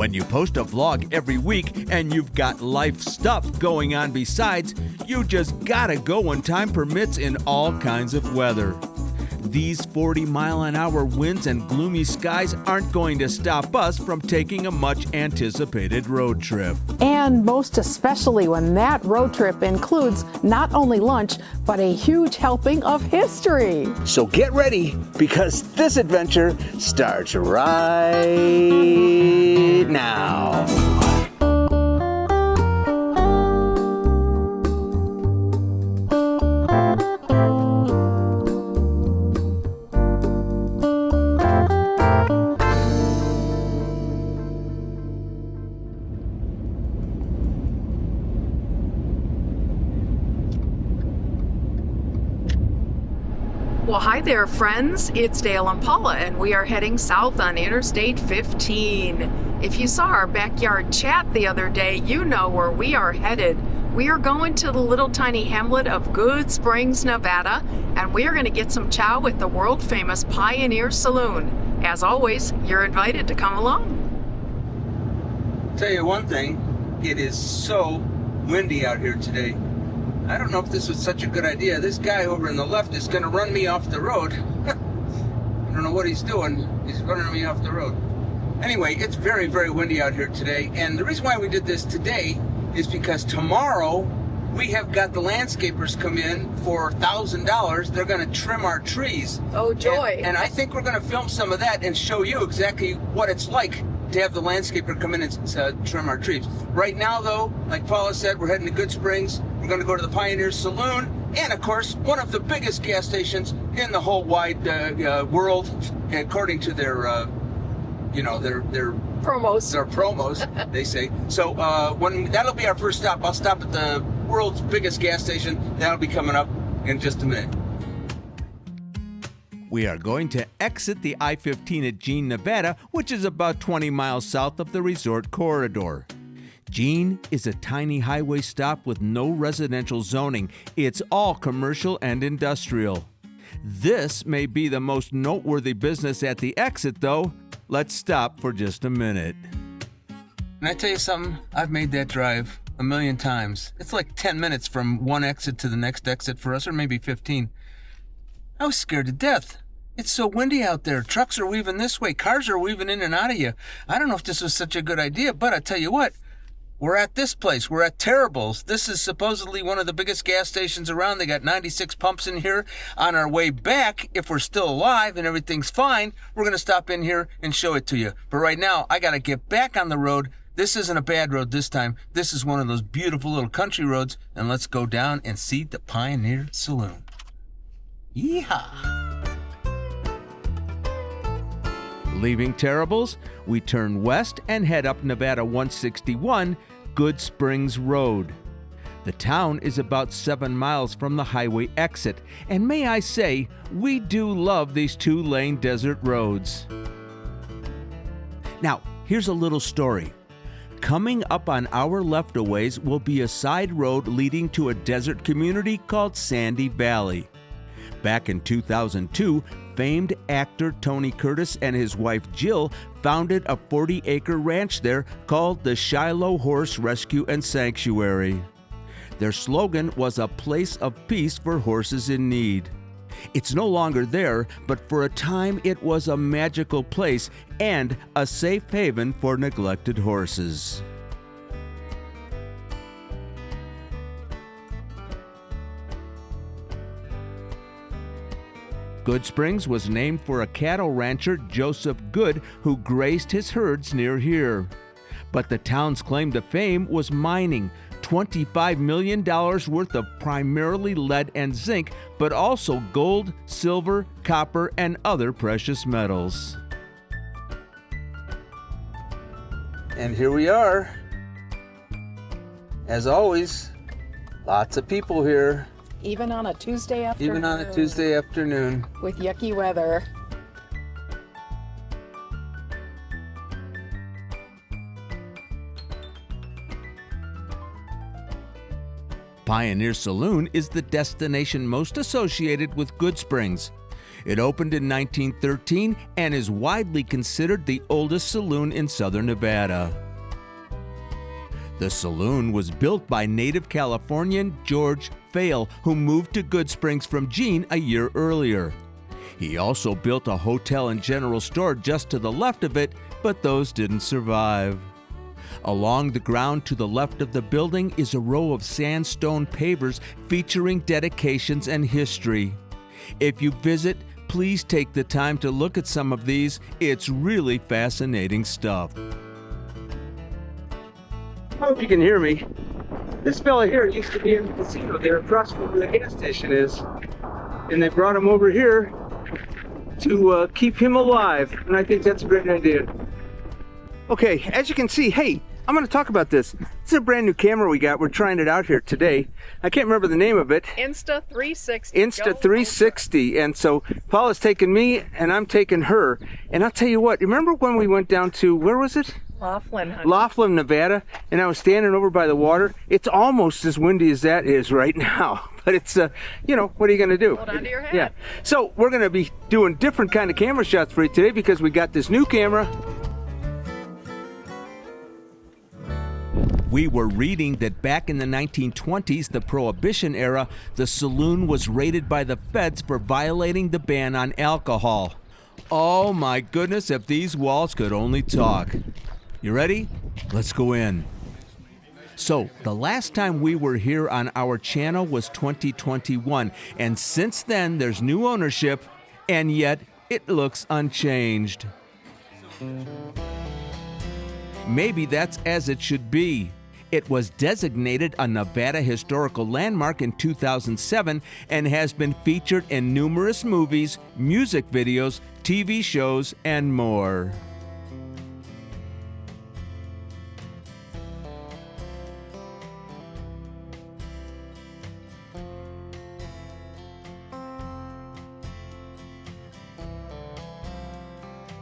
When you post a vlog every week and you've got life stuff going on besides, you just gotta go when time permits in all kinds of weather. These 40-mile-an-hour winds and gloomy skies aren't going to stop us from taking a much-anticipated road trip. And most especially when that road trip includes not only lunch, but a huge helping of history. So get ready, because this adventure starts right now. Well, hi there, friends. It's Dale and Paula, and we are heading south on Interstate 15. If you saw our backyard chat the other day, you know where we are headed. We are going to the little tiny hamlet of Goodsprings, Nevada, and we are going to get some chow with the world-famous Pioneer Saloon. As always, you're invited to come along. Tell you one thing, it is so windy out here today. I don't know if this was such a good idea. This guy over on the left is going to run me off the road. I don't know what he's doing. He's running me off the road. Anyway, it's very, very windy out here today. And the reason why we did this today is because tomorrow we have got the landscapers come in for $1,000. They're going to trim our trees. Oh, joy. And I think we're going to film some of that and show you exactly what it's like to have the landscaper come in and trim our trees. Right now, though, like Paula said, we're heading to Goodsprings. We're going to go to the Pioneer Saloon, and of course, one of the biggest gas stations in the whole wide world, according to their Promos. Their promos, they say. So that'll be our first stop. I'll stop at the world's biggest gas station. That'll be coming up in just a minute. We are going to exit the I-15 at Jean, Nevada, which is about 20 miles south of the resort corridor. Jean is a tiny highway stop with no residential zoning. It's all commercial and industrial. This may be the most noteworthy business at the exit, though. Let's stop for just a minute. And I tell you something, I've made that drive a million times. It's like 10 minutes from one exit to the next exit for us, or maybe 15. I was scared to death. It's so windy out there. Trucks are weaving this way. Cars are weaving in and out of you. I don't know if this was such a good idea, but I tell you what, we're at this place. We're at Terrible's. This is supposedly one of the biggest gas stations around. They got 96 pumps in here. On our way back, if we're still alive and everything's fine, we're going to stop in here and show it to you. But right now, I got to get back on the road. This isn't a bad road this time. This is one of those beautiful little country roads. And let's go down and see the Pioneer Saloon. Yeehaw! Leaving Terrible's, we turn west and head up Nevada 161, Goodsprings Road. The town is about 7 miles from the highway exit, and may I say, we do love these two-lane desert roads. Now, here's a little story. Coming up on our left a ways will be a side road leading to a desert community called Sandy Valley. Back in 2002, famed actor Tony Curtis and his wife Jill founded a 40-acre ranch there called the Shiloh Horse Rescue and Sanctuary. Their slogan was a place of peace for horses in need. It's no longer there, but for a time it was a magical place and a safe haven for neglected horses. Goodsprings was named for a cattle rancher, Joseph Good, who grazed his herds near here. But the town's claim to fame was mining, $25 million worth of primarily lead and zinc, but also gold, silver, copper, and other precious metals. And here we are. As always, lots of people here. Even on a Tuesday afternoon. Even on a Tuesday afternoon. With yucky weather. Pioneer Saloon is the destination most associated with Goodsprings. It opened in 1913 and is widely considered the oldest saloon in southern Nevada. The saloon was built by native Californian George Fail, who moved to Goodsprings from Jean a year earlier. He also built a hotel and general store just to the left of it, but those didn't survive. Along the ground to the left of the building is a row of sandstone pavers featuring dedications and history. If you visit, please take the time to look at some of these. It's really fascinating stuff. I hope you can hear me. This fella here used to be in the casino there across from where the gas station is. And they brought him over here to keep him alive. And I think that's a great idea. Okay, as you can see, hey, I'm going to talk about this. This is a brand new camera we got. We're trying it out here today. I can't remember the name of it. Insta360. Insta360. And so Paula's taking me and I'm taking her. And I'll tell you what, remember when we went down to, where was it? Laughlin, Nevada, and I was standing over by the water. It's almost as windy as that is right now, but it's, you know, what are you going to do? Hold on to your hat. Yeah. So we're going to be doing different kind of camera shots for you today because we got this new camera. We were reading that back in the 1920s, the Prohibition era, the saloon was raided by the feds for violating the ban on alcohol. Oh my goodness, if these walls could only talk. You ready? Let's go in. So, the last time we were here on our channel was 2021, and since then there's new ownership, and yet it looks unchanged. Maybe that's as it should be. It was designated a Nevada Historical Landmark in 2007 and has been featured in numerous movies, music videos, TV shows, and more.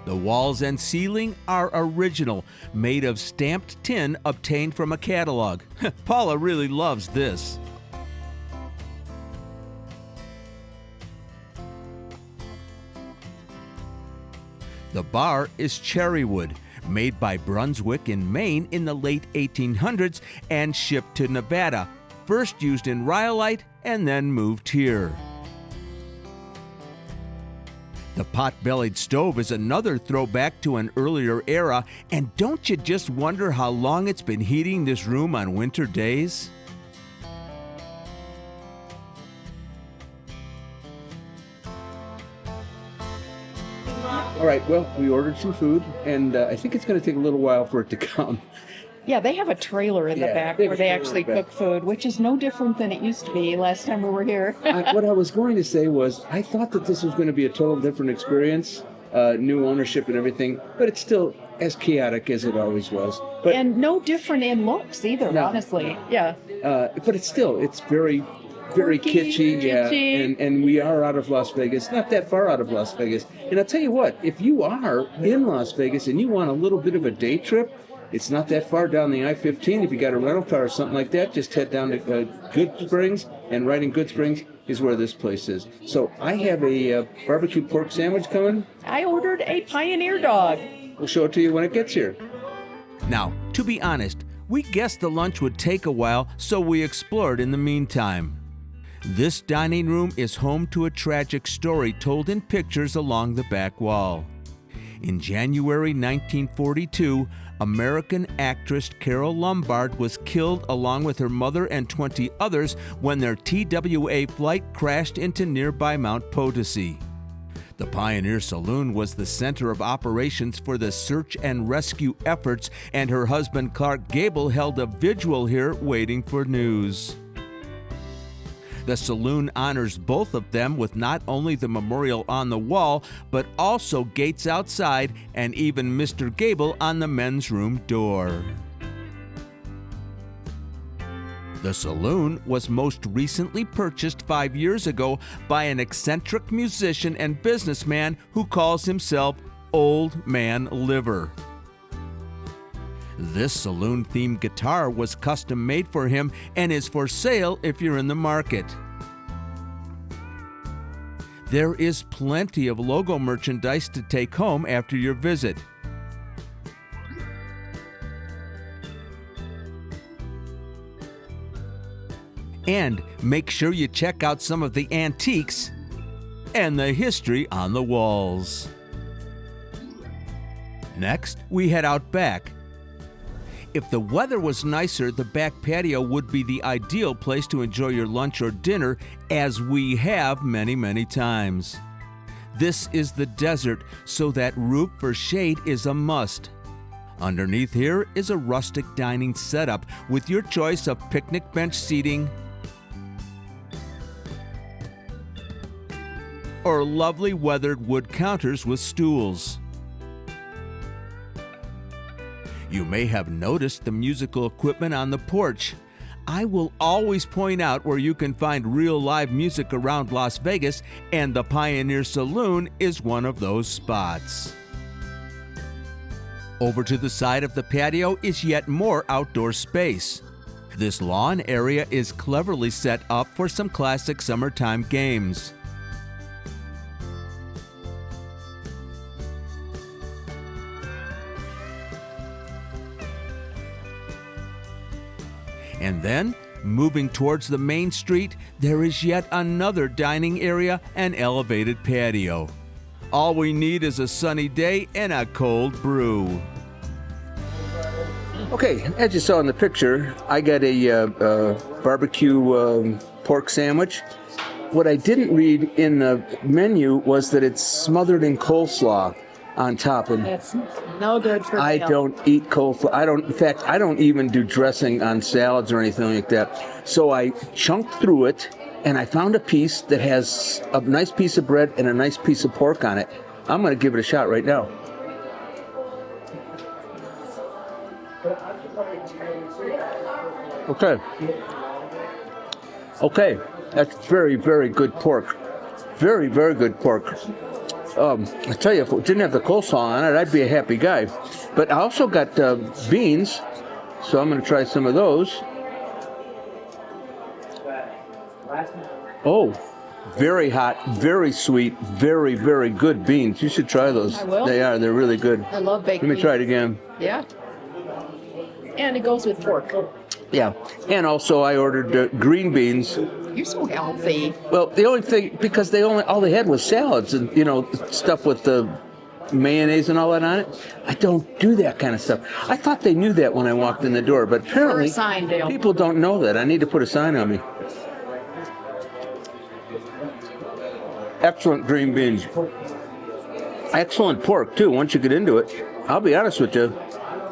The walls and ceiling are original, made of stamped tin obtained from a catalog. Paula really loves this. The bar is cherry wood, made by Brunswick in Maine in the late 1800s and shipped to Nevada, first used in Rhyolite and then moved here. The pot-bellied stove is another throwback to an earlier era, and don't you just wonder how long it's been heating this room on winter days? All right, well, we ordered some food, and I think it's going to take a little while for it to come. Yeah, they have a trailer in the back where they actually cook food, which is no different than it used to be last time we were here. What I was going to say was, I thought that this was going to be a total different experience, new ownership and everything, but it's still as chaotic as it always was. But, And no different in looks either, No. honestly. Yeah. but it's very Quirky, kitschy, yeah. kitschy. And we are out of Las Vegas, not that far out of Las Vegas. And I'll tell you what, if you are in Las Vegas and you want a little bit of a day trip, it's not that far down the I-15. If you got a rental car or something like that, just head down to Goodsprings, and right in Goodsprings is where this place is. So I have a barbecue pork sandwich coming. I ordered a Pioneer dog. We'll show it to you when it gets here. Now, to be honest, we guessed the lunch would take a while, so we explored in the meantime. This dining room is home to a tragic story told in pictures along the back wall. In January 1942, American actress Carole Lombard was killed along with her mother and 20 others when their TWA flight crashed into nearby Mount Potosi. The Pioneer Saloon was the center of operations for the search and rescue efforts, and her husband Clark Gable held a vigil here waiting for news. The saloon honors both of them with not only the memorial on the wall, but also gates outside and even Mr. Gable on the men's room door. The saloon was most recently purchased 5 years ago by an eccentric musician and businessman who calls himself Old Man Liver. This saloon-themed guitar was custom-made for him and is for sale if you're in the market. There is plenty of logo merchandise to take home after your visit. And make sure you check out some of the antiques and the history on the walls. Next, we head out back. If the weather was nicer, the back patio would be the ideal place to enjoy your lunch or dinner, as we have many, many times. This is the desert, so that roof for shade is a must. Underneath here is a rustic dining setup with your choice of picnic bench seating or lovely weathered wood counters with stools. You may have noticed the musical equipment on the porch. I will always point out where you can find real live music around Las Vegas, and the Pioneer Saloon is one of those spots. Over to the side of the patio is yet more outdoor space. This lawn area is cleverly set up for some classic summertime games. And then, moving towards the main street, there is yet another dining area and elevated patio. All we need is a sunny day and a cold brew. Okay, as you saw in the picture, I got a barbecue pork sandwich. What I didn't read in the menu was that it's smothered in coleslaw on top. And That's no good for I meal. don't eat coleslaw. In fact, I don't even do dressing on salads or anything like that. So I chunked through it, and I found a piece that has a nice piece of bread and a nice piece of pork on it. I'm going to give it a shot right now. Okay, that's very, very good pork. Very, very good pork. I tell you, if it didn't have the coleslaw on it, I'd be a happy guy. But I also got beans, so I'm going to try some of those. Oh, very hot, very sweet, very, very good beans. You should try those. I will. They are. They're really good. I love baked Let me try it beans. again. Yeah. And it goes with pork. Yeah. And also, I ordered green beans. You're so healthy. Well, the only thing, because all they had was salads and, stuff with the mayonnaise and all that on it. I don't do that kind of stuff. I thought they knew that when I walked in the door, but apparently Or a sign, Dale. people don't know that. I need to put a sign on me. Excellent green beans. Excellent pork, too, once you get into it. I'll be honest with you.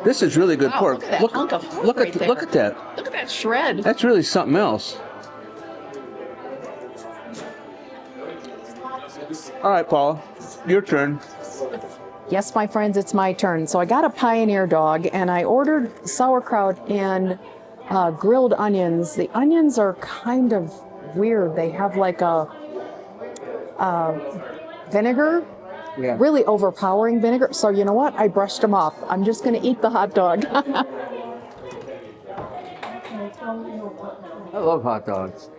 This is really good Wow, pork. look at that hunk of pork look right there. at that. Look at that shred. That's really something else. All right, Paula, your turn. Yes, my friends, it's my turn. So I got a Pioneer dog, and I ordered sauerkraut and grilled onions. The onions are kind of weird. They have like a vinegar, really overpowering vinegar. So you know what? I brushed them off. I'm just going to eat the hot dog. I love hot dogs.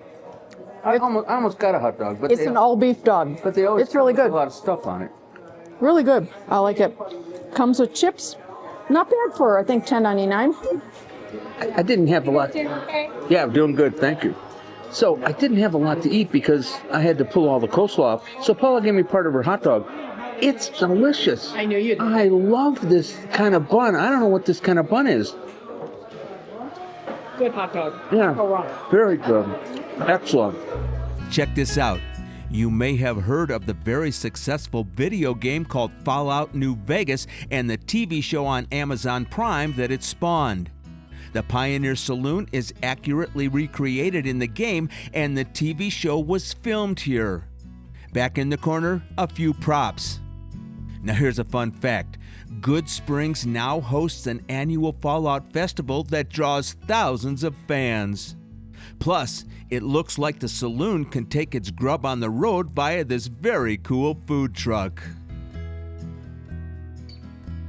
I almost got a hot dog, but It's an all beef dog. But they always It's really put good. a lot of stuff on it. Really good. I like it. Comes with chips. Not bad for, I think, $10.99. I didn't have a lot. Yeah, I'm doing good, thank you. So I didn't have a lot to eat because I had to pull all the coleslaw off. So Paula gave me part of her hot dog. It's delicious. I knew you'd. I love this kind of bun. I don't know what this kind of bun is. Good hot dog. Yeah, Can't go wrong. very good. Excellent. Check this out. You may have heard of the very successful video game called Fallout New Vegas and the TV show on Amazon Prime that it spawned. The Pioneer Saloon is accurately recreated in the game, and the TV show was filmed here. Back in the corner, a few props. Now here's a fun fact. Goodsprings now hosts an annual Fallout festival that draws thousands of fans. Plus, it looks like the saloon can take its grub on the road via this very cool food truck.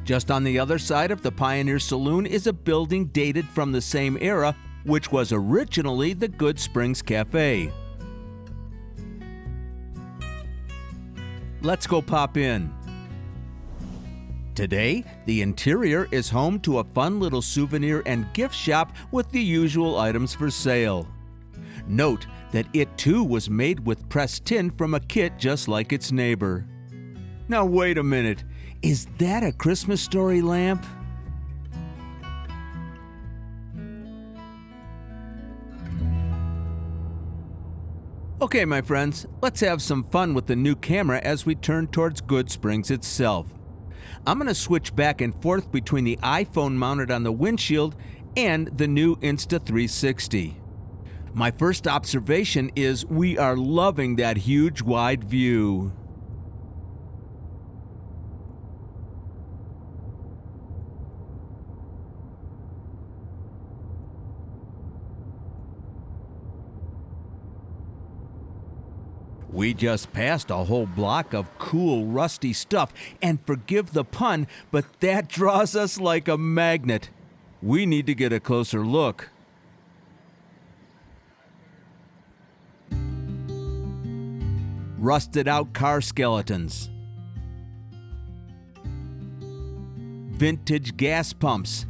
Just on the other side of the Pioneer Saloon is a building dated from the same era, which was originally the Goodsprings Cafe. Let's go pop in. Today, the interior is home to a fun little souvenir and gift shop with the usual items for sale. Note that it too was made with pressed tin from a kit just like its neighbor. Now wait a minute, is that a Christmas Story lamp? Okay, my friends, let's have some fun with the new camera as we turn towards Goodsprings itself. I'm going to switch back and forth between the iPhone mounted on the windshield and the new Insta360. My first observation is we are loving that huge wide view. We just passed a whole block of cool, rusty stuff, and forgive the pun, but that draws us like a magnet. We need to get a closer look. Rusted out car skeletons. Vintage gas pumps.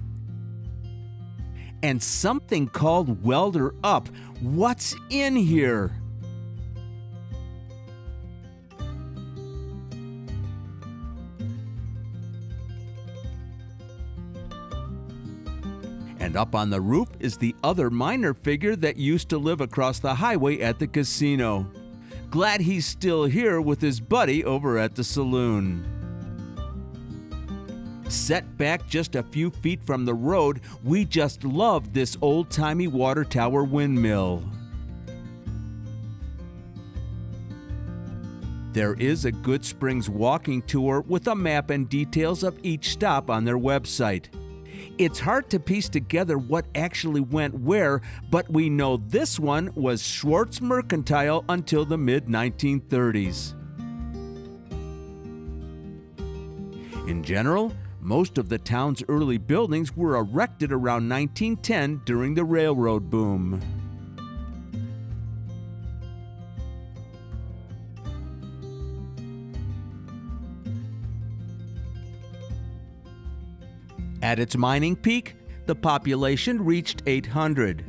And something called Welder Up. What's in here? And up on the roof is the other minor figure that used to live across the highway at the casino. Glad he's still here with his buddy over at the saloon. Set back just a few feet from the road, we just love this old-timey water tower windmill. There is a Goodsprings walking tour with a map and details of each stop on their website. It's hard to piece together what actually went where, but we know this one was Schwartz Mercantile until the mid-1930s. In general, most of the town's early buildings were erected around 1910 during the railroad boom. At its mining peak, the population reached 800.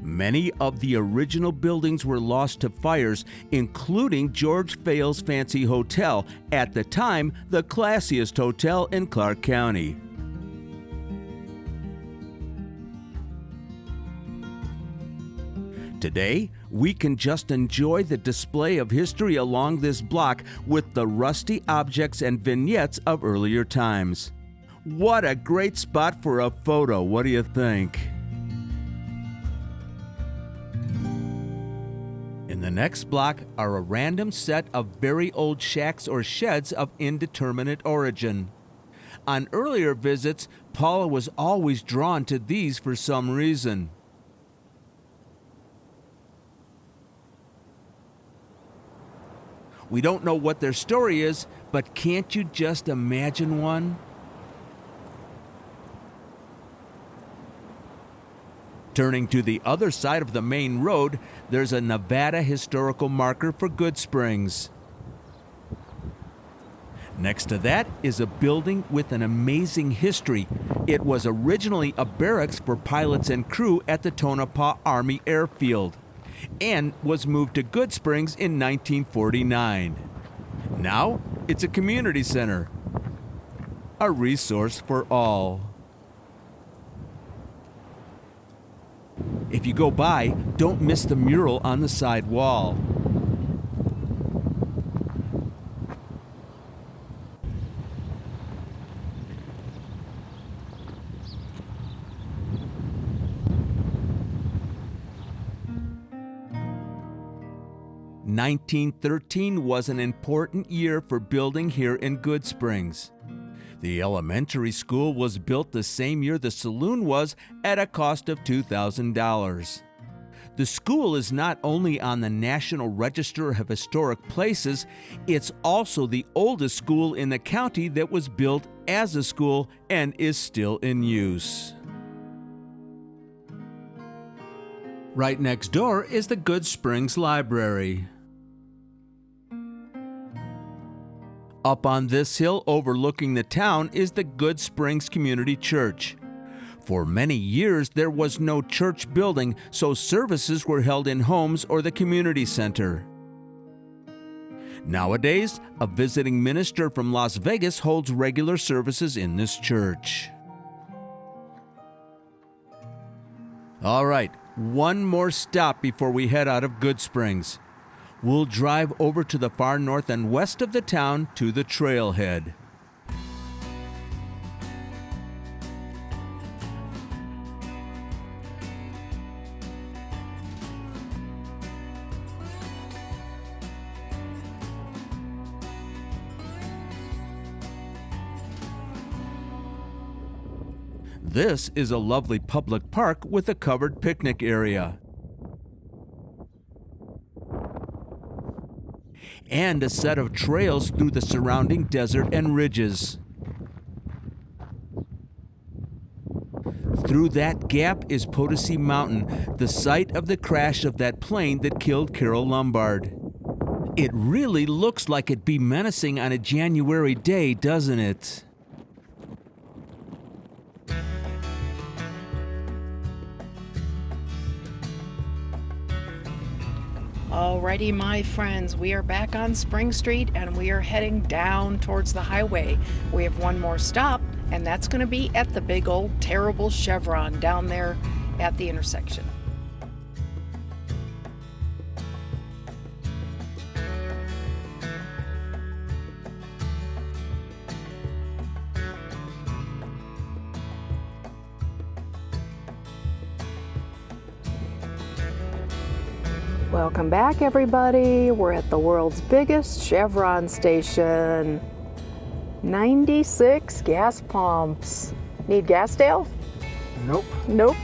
Many of the original buildings were lost to fires, including George Fales Fancy Hotel, at the time the classiest hotel in Clark County. Today, we can just enjoy the display of history along this block with the rusty objects and vignettes of earlier times. What a great spot for a photo, what do you think? In the next block are a random set of very old shacks or sheds of indeterminate origin. On earlier visits, Paula was always drawn to these for some reason. We don't know what their story is, but can't you just imagine one? Turning to the other side of the main road, there's a Nevada historical marker for Goodsprings. Next to that is a building with an amazing history. It was originally a barracks for pilots and crew at the Tonopah Army Airfield and was moved to Goodsprings in 1949. Now it's a community center, a resource for all. If you go by, don't miss the mural on the side wall. "1913 was an important year for building here in Goodsprings. The elementary school was built the same year the saloon was at a cost of $2,000. The school is not only on the National Register of Historic Places, it's also the oldest school in the county that was built as a school and is still in use. Right next door is the Goodsprings Library. Up on this hill overlooking the town is the Goodsprings Community Church. For many years, there was no church building, so services were held in homes or the community center. Nowadays, a visiting minister from Las Vegas holds regular services in this church. All right, one more stop before we head out of Goodsprings. We'll drive over to the far north and west of the town to the Trailhead. This is a lovely public park with a covered picnic area. And a set of trails through the surrounding desert and ridges. Through that gap is Potosi Mountain, the site of the crash of that plane that killed Carole Lombard. It really looks like it'd be menacing on a January day, doesn't it? Alrighty, my friends, we are back on Spring Street and we are heading down towards the highway. We have one more stop, and that's going to be at the big old terrible Chevron down there at the intersection. Welcome back, everybody. We're at the world's biggest Chevron station. 96 gas pumps. Need gas, Dale? Nope. Nope.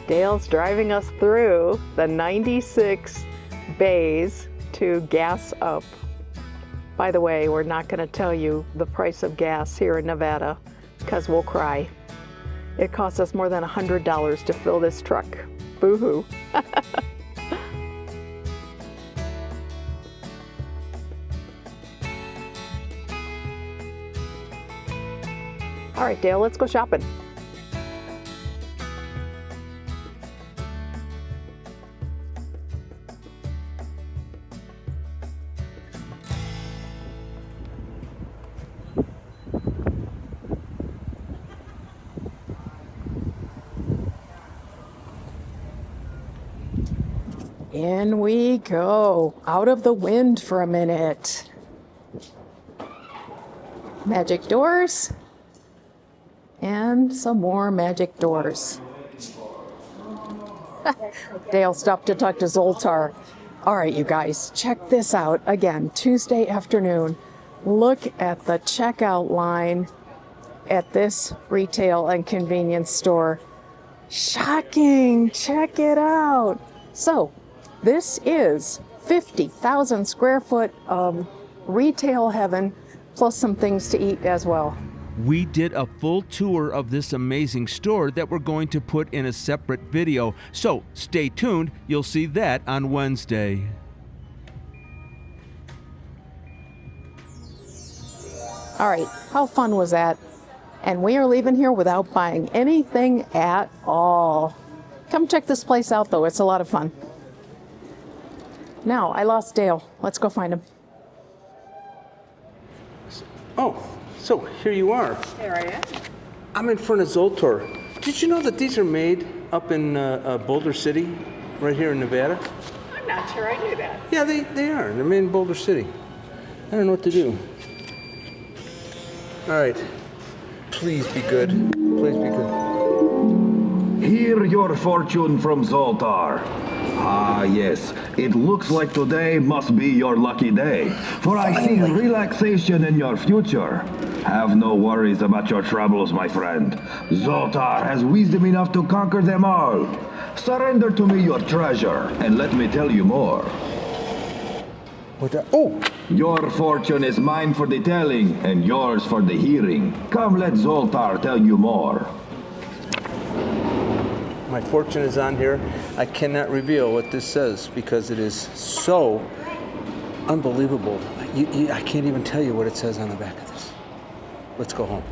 Dale's driving us through the 96 bays to gas up. By the way, we're not going to tell you the price of gas here in Nevada because we'll cry. It costs us more than $100 to fill this truck. Boo-hoo. All right, Dale, let's go shopping. In we go, out of the wind for a minute. Magic doors, and some more magic doors. Dale stopped to talk to Zoltar. All right, you guys, check this out. Again, Tuesday afternoon. Look at the checkout line at this retail and convenience store. Shocking, check it out. So, this is 50,000 square foot of retail heaven, plus some things to eat as well. We did a full tour of this amazing store that we're going to put in a separate video, so stay tuned, you'll see that on Wednesday. All right, how fun was that? And we are leaving here without buying anything at all. Come check this place out though, it's a lot of fun. Now, I lost Dale. Let's go find him. Oh, so here you are. There I am. I'm in front of Zoltar. Did you know that these are made up in Boulder City, right here in Nevada? I'm not sure I knew that. Yeah, they are. They're made in Boulder City. I don't know what to do. All right. Please be good. Please be good. Hear your fortune from Zoltar. Ah, yes. It looks like today must be your lucky day, for I see relaxation in your future. Have no worries about your troubles, my friend. Zoltar has wisdom enough to conquer them all. Surrender to me your treasure, and let me tell you more. Oh! Your fortune is mine for the telling, and yours for the hearing. Come, let Zoltar tell you more. My fortune is on here. I cannot reveal what this says because it is so unbelievable. I can't even tell you what it says on the back of this. Let's go home.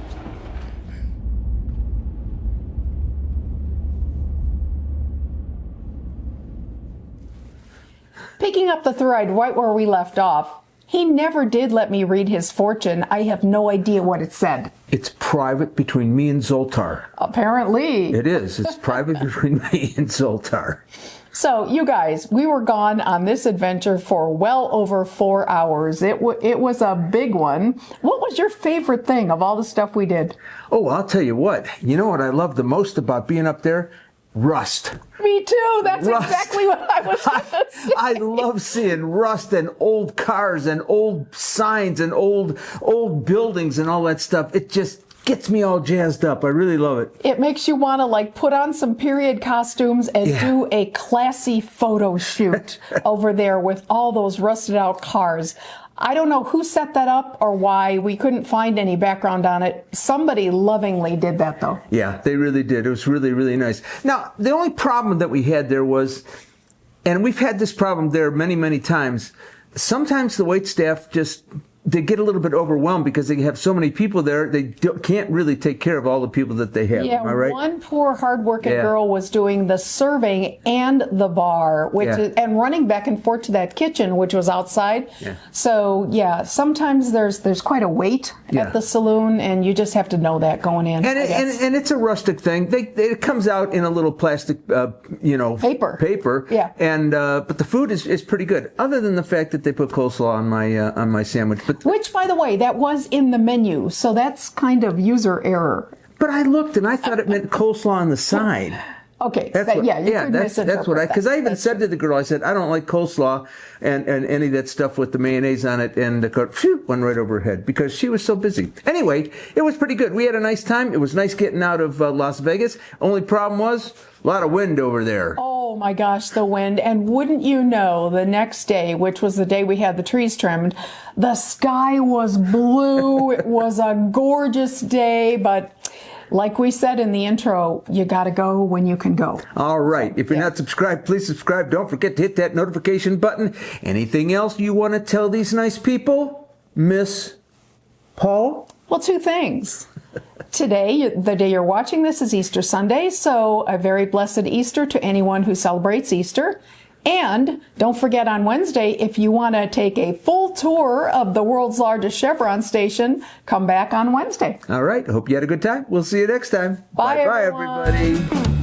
Picking up the thread right where we left off, he never did let me read his fortune. I have no idea what it said. It's private between me and Zoltar. Apparently. It is. It's private between me and Zoltar. So, you guys, we were gone on this adventure for well over 4 hours. It was a big one. What was your favorite thing of all the stuff we did? Oh, I'll tell you what. You know what I love the most about being up there? Rust. Me too. That's Rust. exactly what I was going to say. I love seeing rust and old cars and old signs and old buildings and all that stuff. It just gets me all jazzed up. I really love it. It makes you want to like put on some period costumes and do a classy photo shoot over there with all those rusted out cars. I don't know who set that up or why. We couldn't find any background on it. Somebody lovingly did that, though. Yeah, they really did. It was really, really nice. Now, the only problem that we had there was, and we've had this problem there many, many times, sometimes the wait staff they get a little bit overwhelmed because they have so many people there. They can't really take care of all the people that they have. Yeah, am I right? One poor hardworking girl was doing the serving and the bar, and running back and forth to that kitchen, which was outside. Yeah. So yeah, sometimes there's quite a wait at the saloon, and you just have to know that going in. And it's a rustic thing. It comes out in a little plastic, paper. Yeah. And but the food is pretty good, other than the fact that they put coleslaw on my sandwich. Which, by the way, that was in the menu, so that's kind of user error. But I looked and I thought it meant coleslaw on the side. Okay, that's what because I even said to the girl, I said, I don't like coleslaw and any of that stuff with the mayonnaise on it, and the cook went right over her head because she was so busy. Anyway, it was pretty good. We had a nice time. It was nice getting out of Las Vegas. Only problem was a lot of wind over there. Oh my gosh, the wind. And wouldn't you know, the next day, which was the day we had the trees trimmed, the sky was blue. It was a gorgeous day, but like we said in the intro, you got to go when you can go. All right. If you're not subscribed, please subscribe. Don't forget to hit that notification button. Anything else you want to tell these nice people, Miss Paul? Well, two things. Today, the day you're watching this, is Easter Sunday, so a very blessed Easter to anyone who celebrates Easter. And don't forget, on Wednesday, if you want to take a full tour of the world's largest Chevron station, come back on Wednesday. All right. Hope you had a good time. We'll see you next time. Bye, everybody.